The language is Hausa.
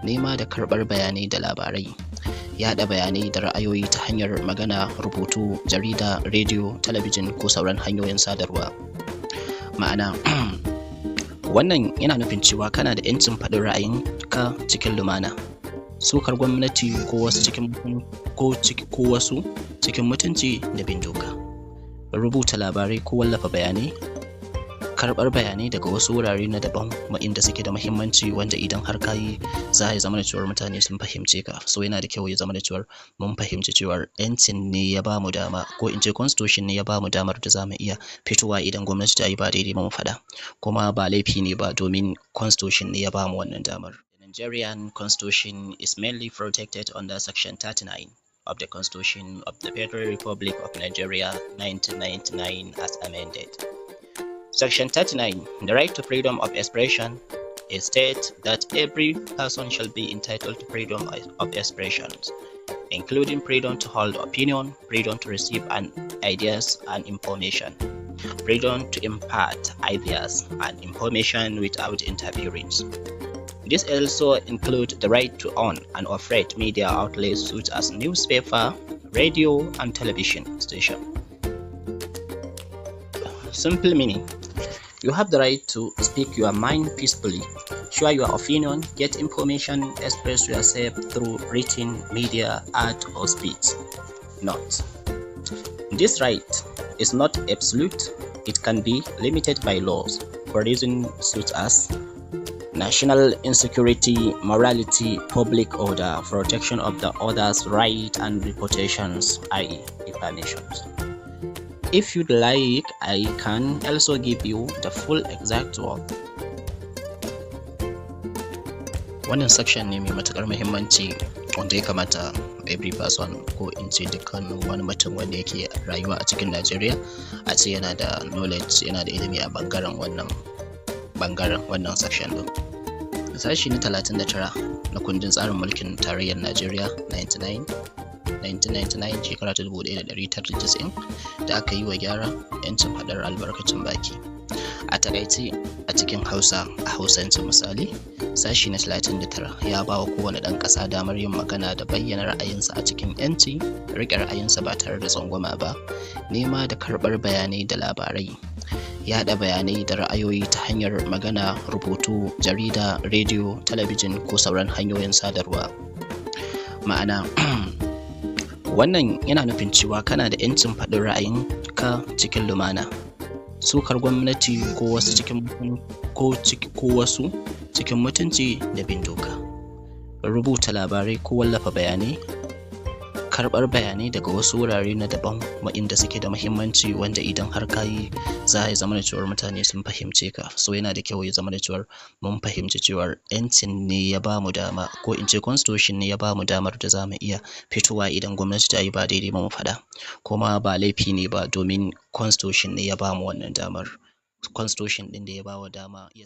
nema da karɓar bayanai da labarai, yaɗa bayanai da ra'ayoyi ta hanyar magana, rubutu, jarida, rediyo, talabijin ko sauran hanyoyin sadarwa. Ma'ana wannan yana nufin cewa kana da 'yancin faɗin ra'ayinka cikin lumana, sukar gwamnati ko wasu cikin mutunci da bin doka, rubuta labarai ko wallafa bayanai, karɓar bayanai daga wasu wurare na daban inda suke da muhimmanci wanda idan har kayi za ya zama da cewar mutane sun fahimce ka. So yana da kyau ya zama da cewar mun fahimci cewar yancin ne ya bamu dama, ko in ce constitution ne ya bamu damar da zamu iya fitowa idan gwamnati ta yi ba daidai ba mu faɗa, kuma ba laifi ne ba domin constitution ne ya bamu wannan damar. The Nigerian constitution is mainly protected under section 39 of the Constitution of the Federal Republic of Nigeria 1999 as amended. Section 39, the right to freedom of expression, it states that every person shall be entitled to freedom of expression, including freedom to hold opinion, freedom to receive ideas and information, freedom to impart ideas and information without interference. This also includes the right to own and operate media outlets such as newspaper, radio, and television station. Simple meaning: you have the right to speak your mind peacefully, share your opinion, get information, express yourself through written media, art, or speech. Note: this right is not absolute. It can be limited by laws for reasons such as national insecurity, morality, public order, protection of the other's right, and reputations, i.e. defamations. If you'd like, I can also give you the full exact word. Wannan section ne mai matuƙar muhimmanci wanda ya kamata every person, ko in ce dukkanin wani mutum wanda yake rayuwa a cikin Najeriya, a ce yana da knowledge, yana da ilimi a wannan section din. Sashi na 39 na kundin tsarin mulkin tarayyar Najeriya 1999 shekara ta 1990 da aka yi wa gyara, yancin faɗar albarkacin baki. A takaice a cikin Hausa, a Hausance misali, sashi na 39 ya ba wa kowane ɗan ƙasa damar yin magana da bayyana ra'ayinsa a cikin yanci, riƙe ra'ayinsa ba tare da tsangwama ba, nema da karɓar bayanai da labarai, yaɗa bayanai da ra'ayoyi ta hanyar magana, rubutu, jarida, rediyo, talabijin ko sauran hanyoyin sadarwa. Ma'ana wannan yana nufin cewa kana da 'yancin faɗin ra'ayinka cikin lumana, sukar gwamnati ko wasu cikin mutunci da bin doka, rubuta labarai ko wallafa bayanai, karɓar bayanai daga wasu wurare na daban inda suke da muhimmanci wanda idan har kayi za ya zama da cewar mutane sun fahimce ka. So yana da kyau ya zama da cewar mun fahimci cewar yancin ne ya bamu dama, ko in ce constitution ne ya bamu damar da zamu iya fitowa idan gwamnati ta yi ba daidai ba mu faɗa, kuma ba laifi ne ba domin constitution ne ya bamu wannan damar. Constitution ɗin da ya bawa dama ya